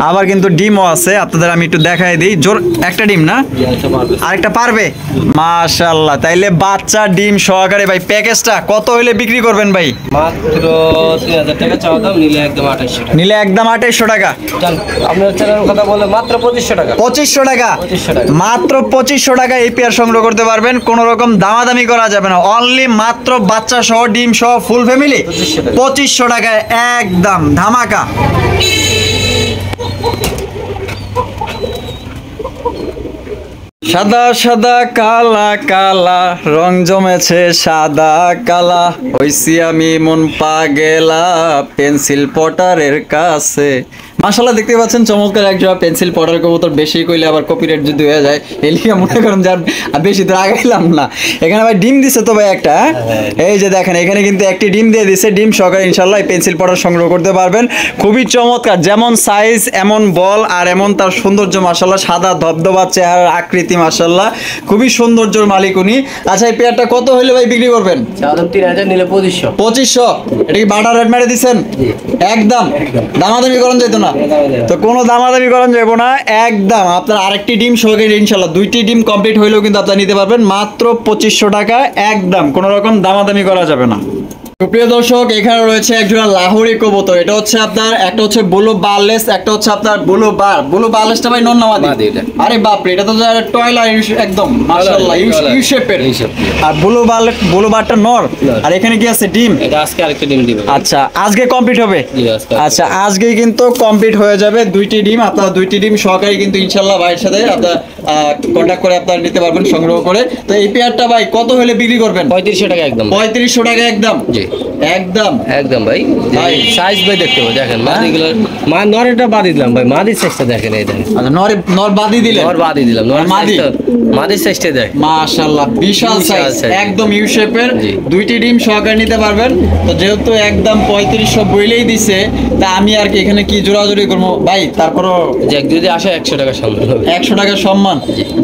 আবার কিন্তু ডিমও আছে, আপনাদের আমি একটু দেখাই দিই। জোর একটা ডিম না, আরেকটা পারবে মাশাআল্লাহ। তাইলে বাচ্চা ডিম সহকারে ভাই প্যাকেজটা কত হইলে বিক্রি করবেন ভাই?
মাত্র 3000 টাকা চাওয়া দাম, নিলে একদম 2800 টাকা।
নিলে একদম 2800 টাকা।
আপনার চ্যানেলের কথা বলে মাত্র 2500 টাকা।
2500 টাকা
2500 টাকা
মাত্র 2500 টাকা এই পেয়ার সংগ্রহ করতে পারবেন, কোনো রকম দামাদামি করা যাবে না। অনলি মাত্র বাচ্চা সহ ডিম সহ ফুল ফ্যামিলি 2500 টাকায় একদম ধামাকা। সাদা সাদা কালা কালা রং জমেছে সাদা কালা, হইছি আমি মন পাগেলা পেন্সিল পটারের কাছে। মাশাআল্লাহ দেখতে পাচ্ছেন চমৎকার এক জোড়া পেন্সিল পটার কবুতর। বেশি কইলে আবার কপিরাইট যদি হয়ে যায়, এলিয়া মনে করেন যার বেশি তো আগাইলাম না। এখানে ভাই ডিম দিছে তো ভাই একটা, এই যে দেখেন এখানে কিন্তু একটি ডিম দিয়ে দিছে। ডিম সহকারে ইনশাআল্লাহ এই পেন্সিল পটার সংগ্রহ করতে পারবেন। খুবই চমৎকার, যেমন সাইজ এমন বল, আর এমন তার সৌন্দর্য মাশাআল্লাহ। সাদা ধবধবা চেহারার আকৃতি মাশাআল্লাহ, খুবই সৌন্দর্যের মালিক উনি। আচ্ছা এই পেয়ারটা কত হইলে ভাই বিক্রি করবেন?
3000 নিলে 2500।
2500 এটা কি বাটার রেট মেরে দিছেন? একদম দামাদামি করেন যেত না, তো কোনো দামাদামি করেন যাবো না, একদম আপনার আরেকটি ডিম সহকারে ইনশাআল্লাহ দুইটি ডিম কমপ্লিট হইলেও কিন্তু আপনারা নিতে পারবেন মাত্র 2500 টাকা, একদম কোনো রকম দামাদামি করা যাবে না। প্রিয় দর্শক এখানে রয়েছে একজোড়া লাহোরি কবুতর। এটা হচ্ছে আপনার একটা হচ্ছে ব্লু বারলেস, একটা হচ্ছে আপনার ব্লু বারলেসটা ভাই নন নামাদি। আরে বাপ রে, এটা তো টয়লার একদম মাশাআল্লাহ ইউ শেপের। আর ব্লু বারটা নর, আর এখানে কি আছে ডিম?
এটা আজকে আরেকটা ডিম দিবে।
আচ্ছা আজকে কমপ্লিট হবে? আচ্ছা আজকেই কিন্তু কমপ্লিট হয়ে যাবে দুইটি ডিম। আপনারা দুইটি ডিম সহকারে কিন্তু ইনশাআল্লাহ ভাইয়ের সাথে আপনারা কন্টাক্ট করে আপনারা নিতে পারবেন সংগ্রহ করে। তো এই পেয়ারটা ভাই কত হলে বিক্রি করবেন?
3500 টাকা একদম।
3500 টাকা একদম।
একদম
একদম
ভাই সাইজ ভাই দেখতে পাবো দেখেন মাদিগুলো মা নরেটা বাদি দিলাম ভাই মাদির সাইজটা দেখেন এই দেখেন
আচ্ছা নর বাদি দিলেন
নর বাদি দিলাম নর মাদির সাইজটা দেখ
মাশাআল্লাহ বিশাল সাইজ একদম ইউ শেপের দুইটি ডিম সহকারে নিতে পারবেন তো যেহেতু একদম 3500 বইলেই দিছে তা আমি আর কি এখানে কি জোরাজুরি করব ভাই তারপরও
যদি আসে 100 টাকা সম্মান
100 টাকা সম্মান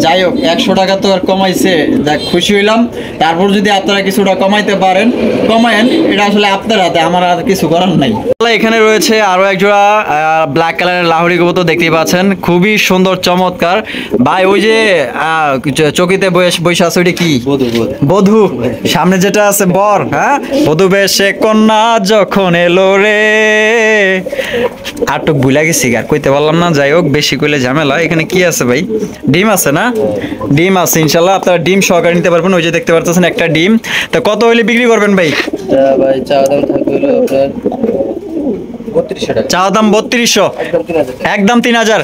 যাই হোক 100 টাকা তো আর কমাইছে যাক খুশি হইলাম তারপর যদি আপনারা কিছুটা কমাইতে পারেন কমায়েন এটা আসলে আপনার হাতে আমার আর কিছু করার নাই এখানে রয়েছে আরো এক জোড়া ব্ল্যাক কালারের লাহোরি কবুতর দেখতেই পাচ্ছেন খুবই সুন্দর চমৎকার ভাই ওই যে চকিতে বসে আছে ওইটা কি বধূ সামনে যেটা আছে বর হ্যাঁ বধূ বেশে কন্যা যখন এলো রে আটক ভুলা গেছি আর কইতে পারলাম না যাই হোক বেশি কইলে ঝামেলা এখানে কি আছে ভাই ডিম আছে না ডিম আছে ইনশাল্লাহ আপনারা ডিম সহকারে নিতে পারবেন ওই যে দেখতে পাচ্ছেন একটা ডিম তো কত হইলে বিক্রি করবেন ভাই
ভাই চা দাম থাকবে আপনার
চা দাম 3200 একদম 3000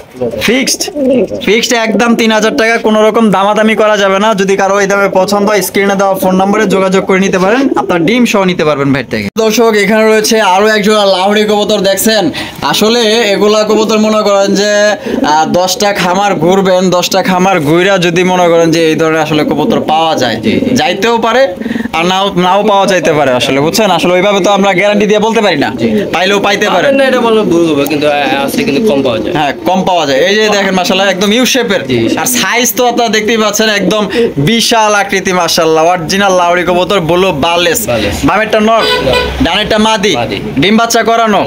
ফিক্সড একদম 3000 টাকা কোনো রকম দামাদামি করা যাবে না যদি কারো এই দামে পছন্দ হয় স্ক্রিনে দেওয়া ফোন নম্বরে যোগাযোগ করে নিতে পারেন আপনার ডিম সহ নিতে পারবেন ভাই থেকে দর্শক এখানে রয়েছে আরো এক জোড়া লাহোরি কবুতর দেখছেন আসলে এগুলা কবুতর মনে করেন যে 10টা খামার ঘুরবেন 10টা খামার ঘুরা যদি মনে করেন যে এই ধরনের আসলে কবুতর পাওয়া যায় যাইতেও পারে আর নাও পাওয়া যাইতে পারে আসলে বুঝছেন আসলে ওইভাবে তো আমরা গ্যারান্টি দিয়ে বলতে পারি না পাইলেও পাইতে পারে
না এটা বলবো ভুল হবে কিন্তু আছে কিন্তু কম পাওয়া যায়
হ্যাঁ কম পাওয়া যায় এই যে দেখেন মাশাআল্লাহ একদম ইউ শেপের আর সাইজ তো আপনারা দেখতেই পাচ্ছেন একদম বিশাল আকৃতি মাশাআল্লাহ অরিজিনাল লাহোরি কবুতর বলো বালেস বামেরটা নর ডানেরটা মাদি ডিম বাচ্চা করানো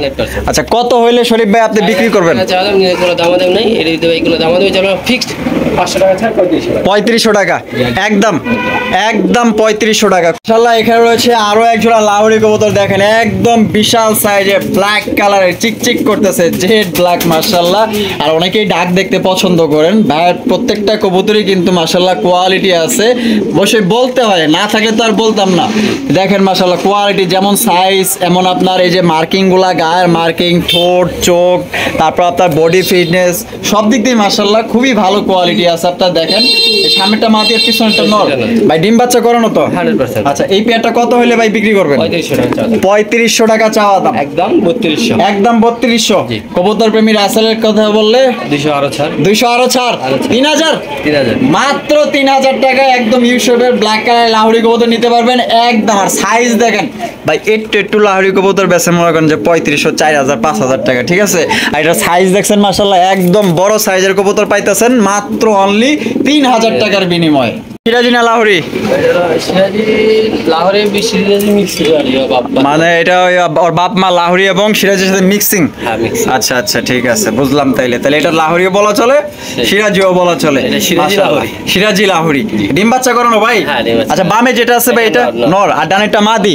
আচ্ছা কত হইলে শরীফ ভাই আপনি বিক্রি করবেন
আচ্ছা কোনো দামাদাম নাই এর ভিতরে এইগুলো দামাদাম চলো ফিক্সড 500 টাকা ছাড়
3500 টাকা একদম 3500 টাকা মাশাআল্লাহ এখানে রয়েছে আরো এক জোড়া লাহোরি কবুতর দেখেন একদম বিশাল সাইজের ব্ল্যাক কালারের চিকচিক করতেছে জেড ব্ল্যাক মাশাআল্লাহ আর অনেকেই ডাক দেখতে পছন্দ করেন ভাইয়ের প্রত্যেকটা কবুতরই কিন্তু মাশাআল্লাহ কোয়ালিটি আছে বসে বলতে হয় না থাকলে তো আর বলতাম না দেখেন মাশাআল্লাহ কোয়ালিটি যেমন সাইজ এমন আপনার এই যে মার্কিং গুলা গায়ের মার্কিং ঠোঁট চোখ তারপর আপনার বডি ফিটনেস সব দিক দিয়ে মাশাআল্লাহ খুবই ভালো কোয়ালিটি আছে আপনারা দেখেন এই সামনেটা মাটি আর পিছনেরটা নর ভাই ডিম বাচ্চা করানো তো
100%
আচ্ছা এই পেয়ারটা কত হইলে ভাই বিক্রি করবেন 3500 টাকা চাওয়া দাম
একদম 3200
একদম 3200 কবুতর প্রেমী রাসেলের কথা বললে
200 আরো ছাড়
200 আরো ছাড় 3000 মাত্র 3000 টাকা একদম ইউশেপের ব্ল্যাক কালার লাহোরি কবুতর নিতে পারবেন একদম আর সাইজ দেখেন ভাই একটু লাহোরি কবুতর বেচে মনে করেন যে 3500 4000 5000 টাকা ঠিক আছে আর এটা সাইজ দেখছেন মাশাআল্লাহ একদম বড় সাইজের কবুতর পাইতেছেন মাত্র অনলি 3000 টাকার বিনিময়ে সিরাজি না লাহোরি মানে এটা ওর বাপ মা লাহোরি এবং সিরাজের সাথে মিক্সিং আচ্ছা আচ্ছা ঠিক আছে বুঝলাম তাইলে এটা লাহোরিও বলা চলে সিরাজিও বলা চলে সিরাজি লাহোরি ডিম বাচ্চা করানো ভাই আচ্ছা বামে যেটা আছে ভাই এটা নর আর ডানেরটা মাদি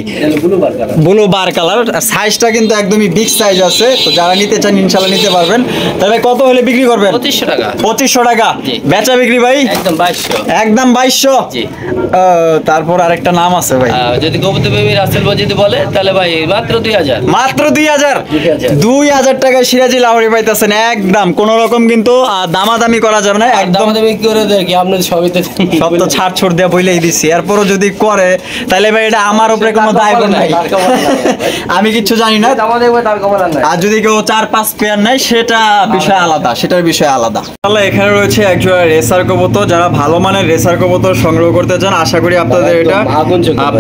ব্লু বার কালার সাইজটা কিন্তু একদমই বিগ সাইজ আছে তো যারা নিতে চান ইনশাআল্লাহ নিতে পারবেন তবে কত হলে বিক্রি করবেন 2500 টাকা বেচা বিক্রি ভাই একদম 2200 তারপর আরেকটা নাম আছে ভাই
যদি কবুতর প্রেমী রাসেল ভাই যদি বলে তাহলে ভাই মাত্র
2000 টাকা সিরাজি লাহোরি পাইতেছেন একদম কোন রকম কিন্তু দামাদামি করা যাবে না একদম
দামাদামি করে দেয় কি আপনি সবই তো
সব তো ছাড় ছড় দিয়ে বইলেই দিছি এরপরও যদি করে তাহলে ভাই এটা আমার উপরে কোনো দায়িত্ব নাই আমি কিছু জানি না আর যদি কেউ 4-5 পেয়ার নাই সেটা বিষয় আলাদা সেটার বিষয় আলাদা তাহলে এখানে রয়েছে একজোড়া রেসার কবুতর যারা ভালো মানের রেসার কবুতর সংগ্রহ করতে চান আশা করি আপনাদের এটা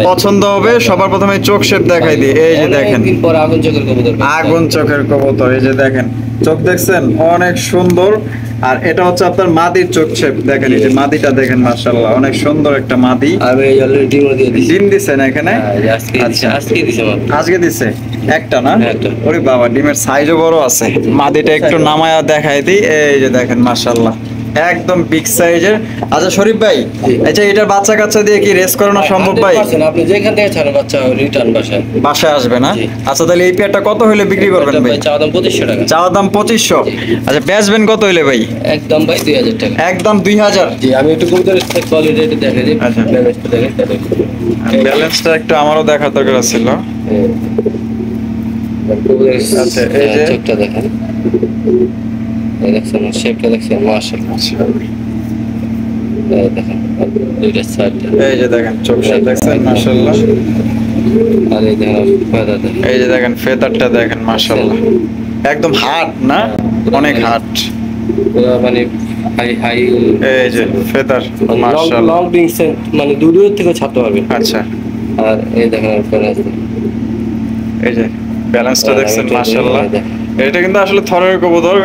পছন্দ হবে সবার প্রথমে চোখ শেপ দেখাই দিই এই যে দেখেন আগুন চোখের কবুতর এই যে দেখেন চোখ দেখছেন অনেক সুন্দর আর এটা হচ্ছে আপনার মাদির চোখ শেপ দেখেন এই যে মাদিটা দেখেন মাশাআল্লাহ অনেক সুন্দর একটা মাদি
আমি অলরেডি
ডিম দিছে না এখানে আজকে দিছে একটা না ওরে বাবা ডিমের সাইজও বড় আছে মাদিটা একটু নামায়া দেখাই দিই এই যে দেখেন মাশাআল্লাহ একদম বিগ সাইজের আচ্ছা শরীফ ভাই আচ্ছা এটার বাচ্চা কাচ্চা দিয়ে কি রেস করানো সম্ভব ভাই
আপনি যেখান থেকে ছাড়েন বাচ্চা রিটার্ন
বাসায় আসবে না আচ্ছা তাহলে এই পেয়ারটা কত হইলে বিক্রি করবেন ভাই
চাওয়া দাম 2500 টাকা
চাওয়া দাম 2500 আচ্ছা বেচবেন কত হইলে ভাই
একদম ভাই 2000 টাকা
একদম 2000
জি আমি একটু কবুতরের কোয়ালিটি একটু দেখাই দিই
আচ্ছা
ব্যালেন্সটা দেখেন
ব্যালেন্সটা একটু আমারও দেখা দরকার ছিল
আচ্ছা এই যে চোখটা দেখেন এই দেখছেন শেপটা দেখছেন মাশাআল্লাহ এই দেখেন দুইটা সাইড
এই যে দেখেন চোখ শেপ দেখছেন মাশাআল্লাহ
আর এই দেখেন ফেদার দেখেন,
এই যে দেখেন ফেদারটা দেখেন মাশাআল্লাহ, একদম হার্ড না, অনেক হার্ড।
পুরো মানে হাই হাই
এই যে ফেদার
লং
মাশাআল্লাহ।
ডিংস, মানে দূর থেকে ছাড়তে পারবেন।
আচ্ছা,
আর এই দেখেন ব্যালেন্স,
এই যে ব্যালেন্সটা দেখছেন
এটা
মাশাআল্লাহ।
দেখেন।
এটা কিন্তু আসলে থরের কবুতর,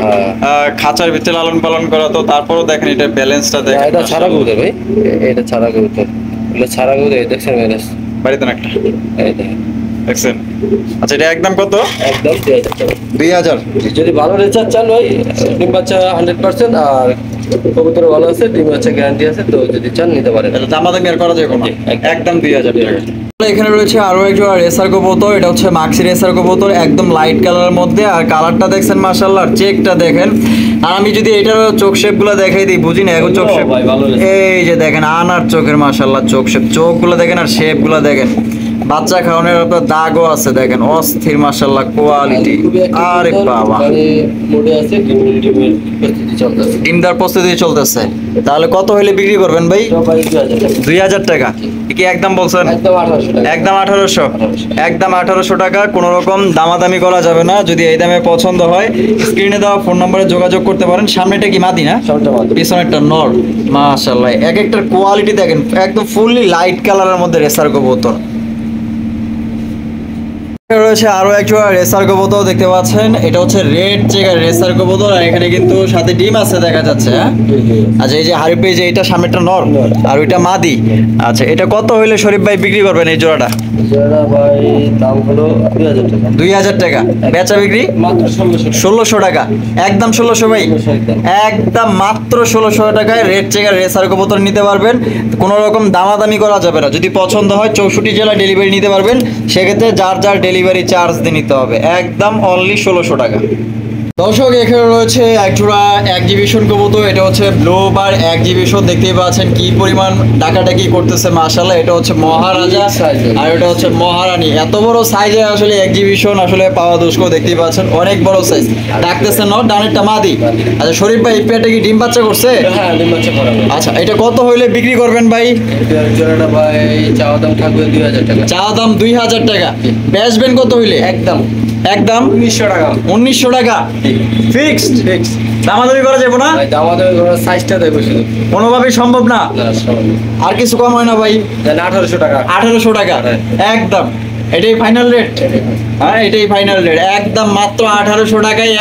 হ্যাঁ।
খাঁচার ভিতরে লালন পালন করা, তো তারপরেও দেখেন এটা ব্যালেন্সটা
না,
দেখেন
এটা ছাড়া
মাশাআল্লাহ।
কবুতর ভাই, এটা ছাড়া কবুতর, এটা ছাড়া কবুতর। এই দেখছেন ব্যালেন্স,
বাড়িতে না একটা
এই দেখেন
দেখছেন। আচ্ছা, এটা একদম কত?
একদম 2000 টাকা।
2000।
যদি ভালো রেচার্জ চান ভাই, ডিম বাচ্চা 100%, আর কবুতর ভালো আছে, ডিম বাচ্চা গ্যারান্টি আছে, তো যদি চান নিতে পারেন।
এটা দামাদামি আর করা যাবে না, একদম 2000 টাকা। এখানে রয়েছে আরো একজন রেসার কবুতর, এটা হচ্ছে মাক্সি রেসার কবুতর, একদম লাইট কালারের মধ্যে, আর কালারটা দেখছেন মাশাআল্লাহ, চেকটা দেখেন। আর আমি যদি এটার চোখ শেপ গুলো দেখাই দিই, বুঝি না এখন চোখ শেপ।
ভাই ভালো রেসার।
এই যে দেখেন আনার চোখের মাশাআল্লাহ চোখ শেপ, চোখগুলো দেখেন আর শেপ গুলো দেখেন। বাচ্চা খাওয়ানোর আপনার দাগও আছে দেখেন, অস্থির মাশাআল্লাহ কোয়ালিটি। আরে বাবা,
মোডে আছে, ডিমের প্রস্তুতি চলতেছে।
ডিমদার প্রস্তুতি চলতেছে। তাহলে কত হইলে বিক্রি করবেন ভাই?
তো ভাই 2000 টাকা।
2000 টাকা কি একদম বলছেন?
একদম 1800 টাকা।
একদম 1800, একদম 1800 টাকা। কোনো রকম দামাদামি করা যাবে না। যদি এই দামে পছন্দ হয়, স্ক্রিনে দেওয়া ফোন নম্বরে যোগাযোগ করতে পারেন। সামনেটা কি মাদি না,
সবটা ভালো।
পিছনেরটা নর। মাশাআল্লাহ, এক একটার কোয়ালিটি দেখেন, একদম ফুললি লাইট কালারের মধ্যে রেসার কবুতর। রয়েছে আরো একজন রেসার কবুতর দেখতে পাচ্ছেন, এটা হচ্ছে রেড চেকার রেসার কবুতর, আর এখানে কিন্তু সাথে ডিম আছে দেখা যাচ্ছে। হ্যাঁ, আচ্ছা, এই যে হাড়ি পেয়ে যে এটা সামনেটা নর আর ওইটা মাদি। আচ্ছা, এটা কত হইলে শরীফ ভাই বিক্রি করবেন এই জোড়াটা?
জোড়া ভাই দাম হলো 2000 টাকা।
2000 টাকা বেচা বিক্রি
মাত্র 1600
1600 টাকা, একদম 1600 ভাই,
1600 একদম।
একদম মাত্র 1600 টাকায় রেড চেকার রেসার কবুতর নিতে পারবেন। কোনো রকম দামাদামি করা যাবে না। যদি পছন্দ হয় 64 জেলা ডেলিভারি নিতে পারবেন, সেক্ষেত্রে যার যার ডেলিভারি চার্জ দিয়ে নিতে হবে, একদম অনলি 1600 টাকা। দর্শক, এখানে রয়েছে একজোড়া এক্সিবিশন কবুতর, এটা হচ্ছে ব্লু বার এক্সিবিশন। দেখতেই পাচ্ছেন কি পরিমাণ ডাকাডাকি করতেছে মাশাআল্লাহ। এটা হচ্ছে মহারাজা আর এটা হচ্ছে মহারানী। এত বড় সাইজে আসলে এক্সিবিশন আসলে পাওয়া দুষ্কর। দেখতেই পাচ্ছেন অনেক বড় সাইজ। ডাকতেছে ন, ডানেরটা মাদি। আচ্ছা শরীফ ভাই, এই পেটে কি ডিম বাচ্চা করছে?
হ্যাঁ, ডিম বাচ্চা করা ভাই।
আচ্ছা, এটা কত হইলে বিক্রি করবেন ভাই?
এটার জোড়াটা ভাই চাওয়া দাম থাকবে 2000 টাকা।
চা দাম 2000 টাকা, বেচবেন কত হইলে?
একদম
একদম
1900 টাকা।
1900 টাকা ফিক্সড। দামাদামি করা যাবে না,
ভাই দাম আমাদের সাইজটা দেখো শুধু,
কোনোভাবেই সম্ভব না।
না সব
আর কিছু কম হয় না ভাই?
দেন 1800 টাকা।
1800 টাকা একদম, এটাই ফাইনাল রেট। হ্যাঁ, এটাই ফাইনাল রেট, একদম মাত্র 1800 টাকায়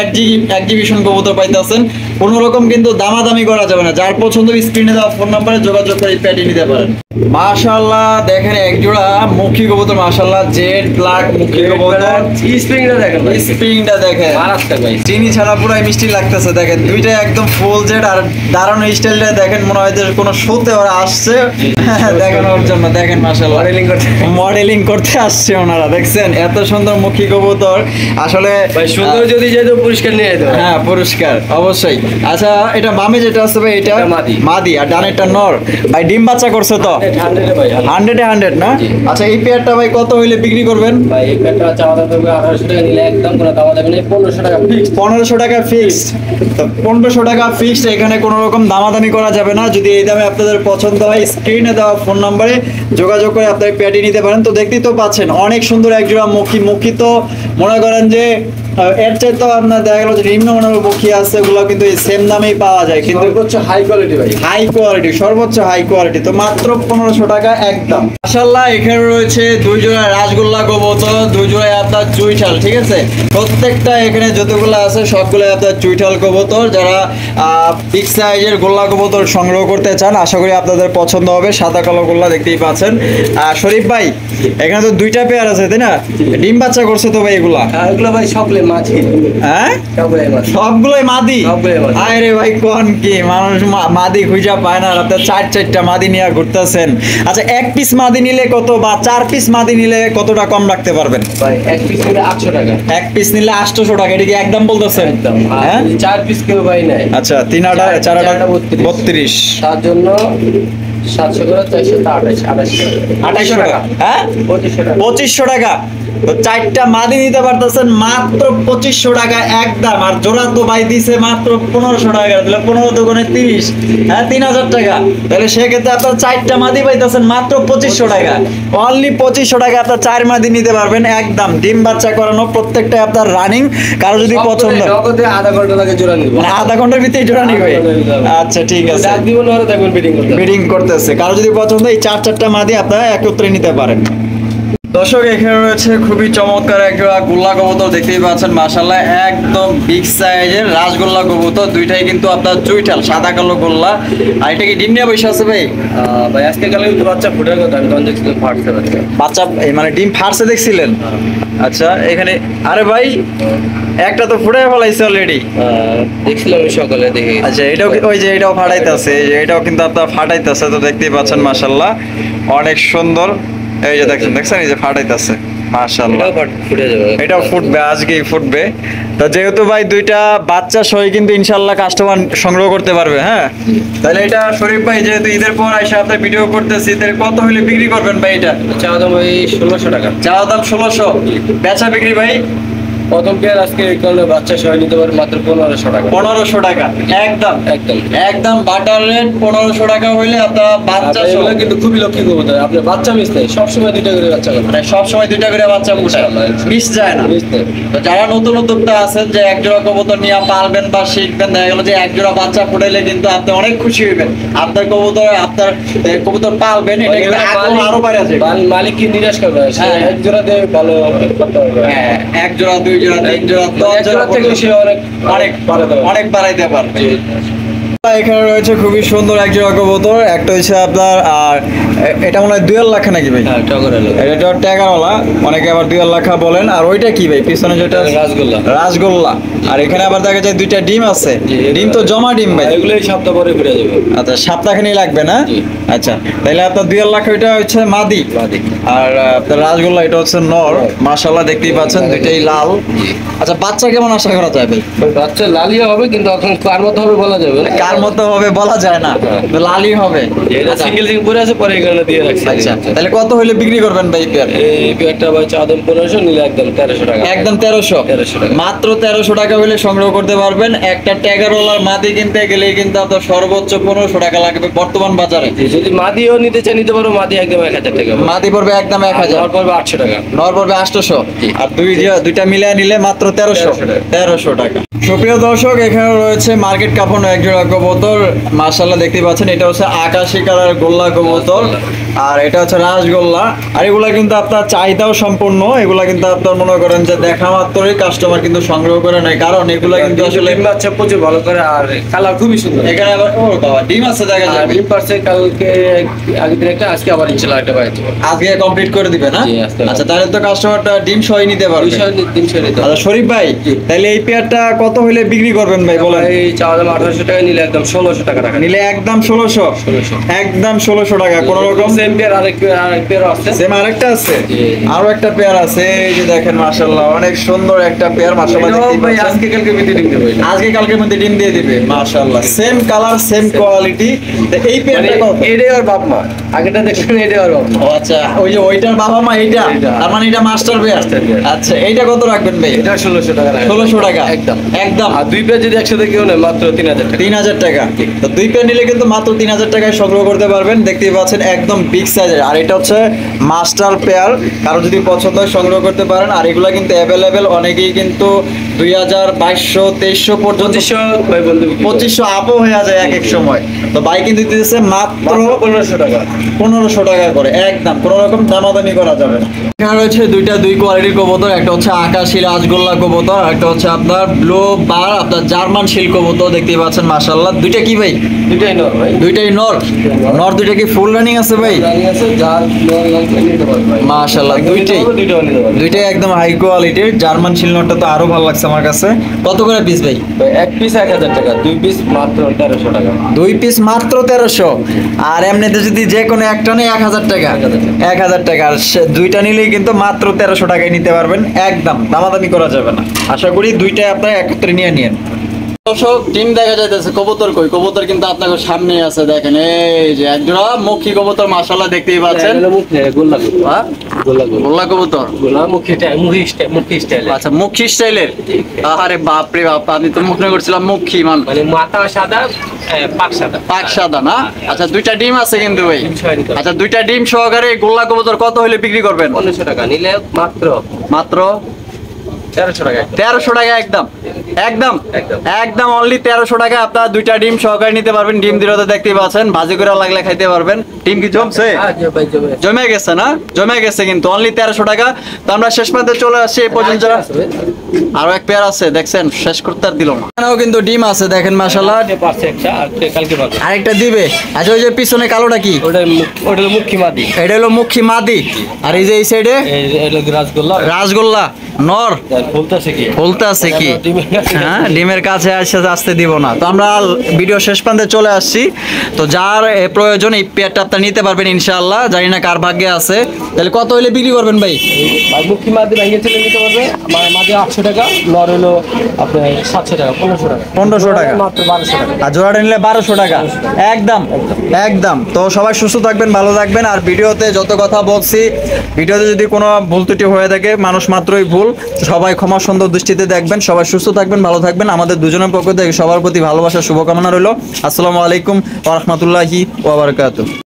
এক্সিবিশন কবুতর পাইতেছেন। কোনো রকম কিন্তু দামাদামি করা যাবে না। যার পছন্দ স্ক্রিনে দেওয়া ফোন নাম্বারে যোগাযোগ করে প্যাটি নিতে পারেন। মাশাআল্লাহ, দেখেন একজোড়া মুখী কবুতর, মাশাআল্লাহ জেড ব্ল্যাক মুখী কবুতর।
স্প্রিংটা দেখেন ভাই,
স্প্রিংটা দেখেন
মারাত্মক ভাই।
চিনি ছাড়া পুরাই মিষ্টি লাগতেছে। দেখেন দুইটা একদম ফুল জেড, আর দাঁড়ানো স্টাইলটা দেখেন, মনে হয় যে কোনো শোতে ওরা আসছে দেখানোর জন্য। দেখেন মাশাআল্লাহ মডেলিং করতে আসছে ওনারা। দেখছেন এত সুন্দর মুখী কবুতর আসলে
ভাই সুন্দর যদি যেত পুরস্কার নিয়ে যেত।
হ্যাঁ, পুরস্কার অবশ্যই। আচ্ছা, এটা বামে যেটা আছে ভাই, এটা
এটা মাদি।
মাদি, আর ডানেরটা নর। ভাই ডিম বাচ্চা করছে তো?
100 ভাই।
100-এ 100 না?
জি।
আচ্ছা, এই পেয়ারটা ভাই কত হইলে বিক্রি করবেন?
ভাই এই প্যাকটা চাওয়া দাম থাকবে 1800 টাকা, নিলে একদম কোনো দাম যাবে না, 1500 টাকা ফিক্স।
1500 টাকা ফিক্সড। তো 1500 টাকা ফিক্সড, এখানে কোনো রকম দামাদামি করা যাবে না। যদি এই দামে আপনাদের পছন্দ হয়, স্ক্রিনে দেওয়া ফোন নম্বরে যোগাযোগ করে আপনারা প্যাটি নিতে পারেন। তো দেখতেই তো পাচ্ছেন অনেক সুন্দর একজোড়া মুখী তো মনে করেন যে এর চাই তো আপনার দেখা গেল যে নিম্নমানের মুখী আছে, ওগুলো কিন্তু এই সেম দামেই পাওয়া যায়, কিন্তু
সর্বোচ্চ হাই কোয়ালিটি ভাই,
হাই কোয়ালিটি, সর্বোচ্চ হাই কোয়ালিটি। তো মাত্র 1500 টাকা একদম। মাশাআল্লাহ, এখানে রয়েছে দুই জোড়া রাসগোল্লা কবুতর, দুই জোড়ায় আপনার চুইঠাল। ঠিক আছে, প্রত্যেকটা এখানে যতগুলো আছে সবগুলো আপনার চুইঠাল কবুতর। যারা বিগ সাইজের গোল্লা কবুতর সংগ্রহ করতে চান, আশা করি আপনাদের পছন্দ হবে। সাদা কালো গোল্লা দেখতেই পাচ্ছেন। শরীফ ভাই, এখানে তো দুইটা পেয়ার আছে তাই না? ডিম বাচ্চা করছে তো ভাই এগুলা?
এগুলো ভাই সবগুলো মাছি।
হ্যাঁ,
সবগুলো মাছি।
সবগুলোই মাদি?
সবগুলোই মাদি।
আরে ভাই কোন কি মানুষ মাদি খুঁজা পায় না, রাতে 4-4টা মাদি নিয়ে ঘুরতেছেন। আচ্ছা, এক পিস মাদি নিলে কত, বা 4 পিস মাদি নিলে কতটা কম রাখতে পারবেন?
ভাই এক পিস নিলে 800 টাকা।
এক পিস নিলে 800 টাকা, এটা কি একদম বলতেছেন?
একদম।
হ্যাঁ,
আর 4 পিস কেউ ভাই নাই।
আচ্ছা 3 আটা 4 আটা 32।
তার জন্য 700 করে 428
টাকা, হ্যাঁ 2500 টাকা। তো 4টা মাদি নিতে পারতেছেন মাত্র 2500 টাকা একদম। আর জোড়া তো ভাই দিছে মাত্র 1500 টাকা, তাহলে 15 দোকানে 30, হ্যাঁ 3000 টাকা। তাহলে সেক্ষেত্রে আপনার 4টা মাদি পাইতেছেন মাত্র 2500 টাকা। অনলি 2500 টাকা আপনার 4 মাদি নিতে পারবেন একদম। ডিম বাচ্চা করানো, প্রত্যেকটা আপনার রানিং। কারো যদি পছন্দ
নগদে আধা ঘন্টা লাগে জোড়া নিব,
মানে আধা ঘন্টার ভিতরে জোড়া নিবে। আচ্ছা ঠিক আছে,
এক দিব না দেখবেন
ব্রিডিং করতেছে। কারো যদি পছন্দ এই 4টা মাদি আপনারা একত্রে নিতে পারেন। দর্শক এখানে রয়েছে খুবই চমৎকার একটা গোল্লা কবুতর, দেখতেই পাচ্ছেন মাশাআল্লাহ একদম বিগ সাইজের রাজগোল্লা কবুতর। দুইটাই কিন্তু আপনার চুইঠাল, সাদা কালো গোল্লা। আর এটা কি ডিম নিয়ে বসে আছে ভাই?
ভাই আজকে কালে বাচ্চা ফুটার কথা, আমি তখন দেখছিলাম ফাটছে
বাচ্চা, মানে ডিম ফাটছে দেখছিলেন? আচ্ছা এখানে, আরে ভাই একটা তো ফুটাই ফেলাইছে অলরেডি,
দেখছিলাম সকালে দেখে।
আচ্ছা এটাও ওই যে এটাও ফাটাইতেছে, এটাও কিন্তু আপনার ফাটাইতেছে। তো দেখতেই পাচ্ছেন মাশাআল্লাহ অনেক সুন্দর। এই যে দেখছেন এই যে ফাটাইতেছে মাশাআল্লাহ। এটাও ফুটবে, আজকেই ফুটবে। তো যেহেতু ভাই দুইটা বাচ্চা সহ কিন্তু ইনশাআল্লাহ কাস্টমার সংগ্রহ করতে পারবে। হ্যাঁ তাহলে এটা শরীফ ভাই যেহেতু ঈদের পর আইসা আপনার ভিডিও করতেছি, তাহলে কত হলে বিক্রি করবেন ভাই? এটা
চাওয়া দাম ভাই 1600 টাকা।
চাওয়া দাম 1600, বেচা বিক্রি ভাই?
প্রথম পেয়ার আজকে এই কারণে বাচ্চা সহ নিতে পারে মাত্র 1500 টাকা।
1500 টাকা একদম
একদম
একদম বাটার রেট। 1500 টাকা হইলে আপনার বাচ্চা সহ
কিন্তু খুবই লক্ষ্মী কবুতর। আপনি বাচ্চা মিস নেই, সবসময় 2টা করে বাচ্চা করে,
মানে সবসময় 2টা করে বাচ্চা ফুটায়, মিস যায় না। তো যারা নতুন উদ্যোক্তা আছেন যে এক জোড়া কবুতর নিয়ে পালবেন বা শিখবেন, দেখা গেল যে এক জোড়া বাচ্চা ফুটাইলে কিন্তু আপনি অনেক খুশি হইবেন। আপনার কবুতর পালবেন, এটা কিন্তু আরো বাইরে যাবে।
মালিক কি নিরাশ করবে? এক জোড়া দিয়ে ভালো করতে হবে।
হ্যাঁ এক জোড়া, 2 জোড়া, 3 জোড়া, 10 জোড়া থেকে সে অনেক বাড়াইতে পারবে। এখানে রয়েছে খুবই সুন্দর এক জোড়া কবুতর, একটা হচ্ছে আপনার, আর এটা মনে হয় 2 লাখ নাকি ভাই? এটা ট্যাগারওয়ালা, অনেকে আবার 2 লাখ বলেন। আর ওইটা কি ভাই পিছনে যেটা? রাজগোল্লা। আর এখানে আবার দেখা যায় 2টা ডিম আছে। ডিম তো জমা ডিম ভাই,
এগুলো এই সপ্তাহ পরে ফিরে যাবে।
আচ্ছা সপ্তাহখানি লাগবে না? আচ্ছা তাহলে আপনার 2 লাখ ওইটা হচ্ছে মাদি, আর আপনার রাজগোল্লা এটা হচ্ছে নর। মাশাআল্লাহ দেখতেই পাচ্ছেন দুইটাই লাল। আচ্ছা বাচ্চা কেমন আশা করা যায় ভাই?
বাচ্চা লালিয়া হবে, কিন্তু এখন কার মতো হবে বলা যাবে না।
কার মতো হবে বলা যায় না, লালই হবে।
এটা সিঙ্গেল সিঙ্গেল পরে আছে, পরে এখানে দিয়ে রাখছি।
আচ্ছা তাহলে কত হইলে বিক্রি করবেন ভাই পেয়ার?
এই পেয়ারটা ভাই চাওয়া দাম 1500, নিলে একদম 1300 টাকা।
একদম 1300
টাকা।
মাত্র 1300 টাকা হইলে সংগ্রহ করতে পারবেন। একটা ট্যাগারওয়ালার মাদি কিনতে গেলে কিন্তু আপনার সর্বোচ্চ 1500 টাকা লাগবে বর্তমান বাজারে।
যদি মাদিও নিতে চাই নিতে পারো, মাদি একদম 1000 টাকা।
মাদি পড়বে একদম 1000,
নর পড়বে 800 টাকা,
নর পড়বে 800, আর দুইটা মিলিয়ে নিলে মাত্র 1300 টাকা। সুপ্রিয় দর্শক এখানে রয়েছে মার্কেট কাপড় এক জোড়া কবুতর, মাশাআল্লাহ দেখতে পাচ্ছেন। এটা হচ্ছে আকাশী কালার গোল্লা কবুতর, আর এটা হচ্ছে রাজগোল্লা। আর এগুলা কিন্তু আপনার চাহিদাও সম্পূর্ণ। এগুলা কিন্তু আপনার মনে করেন যে দেখা মাত্রই কাস্টমার কিন্তু সংগ্রহ করে নেয়, কারণ এগুলা কিন্তু আসলে
বাচ্চা প্রচুর ভালো করে, আর কালার খুবই সুন্দর।
এখানে আবার ও বাবা ডিম আছে দেখা যায়।
ডিম পারছে কালকে, আগের দিন একটা, আজকে আবার ইনশাআল্লাহ একটা পাইছে।
আজকে কমপ্লিট করে দিবে না?
জি, আজকে।
আচ্ছা তাহলে তো কাস্টমারটা ডিম সহ নিতে পারবে।
ডিম সহ নিতে।
আচ্ছা শরীফ ভাই তাহলে এই পেয়ারটা কত হইলে বিক্রি করবেন ভাই বলেন?
এই চাওয়া দাম 1800 টাকা, নিলে একদম 1600 টাকা রাখা।
নিলে একদম 1600, একদম 1600 টাকা। কোন রকম
সেম পেয়ার আরেক পেয়ার আছে,
সেম আরেকটা আছে, আরো একটা পেয়ার আছে। এই যে দেখেন মাশাআল্লাহ অনেক সুন্দর একটা পেয়ার। মাশাআল্লাহ
ভাই আজকে কালকে মধ্যে ডিম দেবে,
আজকে কালকের মধ্যে ডিম দিয়ে দিবে মাশাআল্লাহ। Same colour same quality. এই পেয়ারটা কত?
এটাই আর বাপ মা, আগেটা দেখলেন এটাই আর বাপ মা।
ও আচ্ছা ওই যে ওইটার বাবা মা এইটা, তার মানে এটা মাস্টার পেয়ার। আচ্ছা এইটা কত রাখবেন ভাই?
এটা 1600 টাকা।
1600 টাকা
একদম
একদম।
আর দুই পেয়ার যদি একসাথে কেউ নেয় মাত্র 3000 টাকা।
3000 টাকা। তো দুই পেয়ার নিলে কিন্তু মাত্র 3000 টাকায় সংগ্রহ করতে পারবেন। দেখতেই পাচ্ছেন একদম বিগ সাইজের। আর এটা হচ্ছে মাস্টার পেয়ার, কারো যদি পছন্দ হয় সংগ্রহ করতে পারেন। আর এগুলা কিন্তু অ্যাভেলেবেল, অনেকেই কিন্তু 2000, 2200, 2300 পর্যন্ত, 2500 আপও হয়ে যায় এক এক সময়। তো ভাই কিন্তু দিতেছে মাত্র
1500 টাকা,
1500 টাকা করে একদম, কোনো রকম দামাদামি করা যাবে না। এখানে রয়েছে দুই কোয়ালিটির কবুতর, একটা হচ্ছে আকাশী রাজগোল্লা কবুতর, আর একটা হচ্ছে আপনার ব্লু বার আপনার জার্মান শিল কবুতর। দেখতেই পাচ্ছেন মাশাআল্লাহ। দুইটা কি ভাই?
দুইটাই নর ভাই।
দুইটাই নর। নর দুইটা কি ফুল রানিং আছে ভাই?
রানিং আছে, যার নর লাগবে নিতে পারবে ভাই।
মাশাআল্লাহ দুইটাই একদম হাই কোয়ালিটির। জার্মান শিল নরটা তো আরো ভালো লাগছে আমার কাছে। কত করে পিস ভাই?
এক পিস 1000 টাকা, দুই পিস মাত্র 1300 টাকা।
দুই পিস মাত্র 1300। আর এমনিতে যদি যে কোনো একটা নেই 1000 টাকা, 1000 টাকা। আর দুইটা নিলেই কিন্তু মাত্র 1300 টাকায় নিতে পারবেন একদম, দামাদামি করা যাবে না। আশা করি দুইটাই আপনারা একত্রে নিয়ে নিন। দর্শক ডিম দেখা যাইতেছে, কবুতর কই? কবুতর কিন্তু আপনাদের সামনে আছে, দেখেন এই যে একজোড়া মুখী কবুতর মাশাআল্লাহ দেখতেই পাচ্ছেন। গোল্লা কবুতর,
মুখী স্টাইল।
আচ্ছা মুখী স্টাইলের। আরে বাপ রে বাপ, আমি তো মুখ মনে করছিলাম মুখী মানে
মাথা সাদা,
পাক সাদা না? আচ্ছা দুইটা ডিম আছে কিন্তু ভাই। আচ্ছা দুইটা ডিম সহকারে গোল্লা কবুতর কত হলে বিক্রি করবেন?
1500 টাকা নিলে
মাত্র
1300 টাকা।
1300 টাকা একদম একদম একদম অনলি 1300 টাকা আপনারা দুইটা ডিম সহকারে নিতে পারবেন। ডিম দিরতে দেখতেই পাচ্ছেন, ভাজি করে লাগলে খাইতে পারবেন। ডিম কি জমছে? জমে গেছে না? জমে গেছে কিন্তু অনলি 1300 টাকা। তো আমরা শেষ পর্যন্ত চলে আসছি এই পর্যন্ত। আরো এক পেয়ার আছে দেখছেন, শেষ করতে আর দিল না। এখানেও কিন্তু ডিম আছে দেখেন মাশাআল্লাহ। আরেকটা দিবে। আচ্ছা ওই যে পিছনে কালোটা কি?
ওটা মুখী মাদি।
এটা হলো মুখী মাদি। আর এই যে এই সাইডে রাজগোল্লা নর বলতে কি? হ্যাঁ ডিমের কাছে আসতে দিব না। তো আমরা ভিডিও শেষ প্রান্তে চলে আসছি। তো যার প্রয়োজন এই পেয়ারটা আপনারা নিতে পারবেন ইনশাআল্লাহ। জানি না কার ভাগ্যে আছে। তাহলে কত হলে বিক্রি করবেন ভাই?
মুখী মাদি ভাইয়া ছেলে নিতে পারবে। মাদি 800 টাকা, নর হলো আপনার 700 টাকা,
1500 টাকা
মাত্র 1200 টাকা।
আর জোড়াটা নিলে 1200 টাকা একদম একদম। তো সবাই সুস্থ থাকবেন, ভালো থাকবেন। আর ভিডিওতে যত কথা বলছি, ভিডিওতে যদি কোনো ভুল ত্রুটি হয়ে থাকে, মানুষ মাত্রই ভুল, সবাই ক্ষমা সুন্দর দৃষ্টিতে দেখবেন। সবাই সুস্থ থাকবেন, ভালো থাকবেন। আমাদের দুজনের পক্ষ থেকে সবার প্রতি ভালোবাসা শুভকামনা রইল। আসসালামু আলাইকুম ওয়া রাহমাতুল্লাহি ওয়া বারাকাতুহু।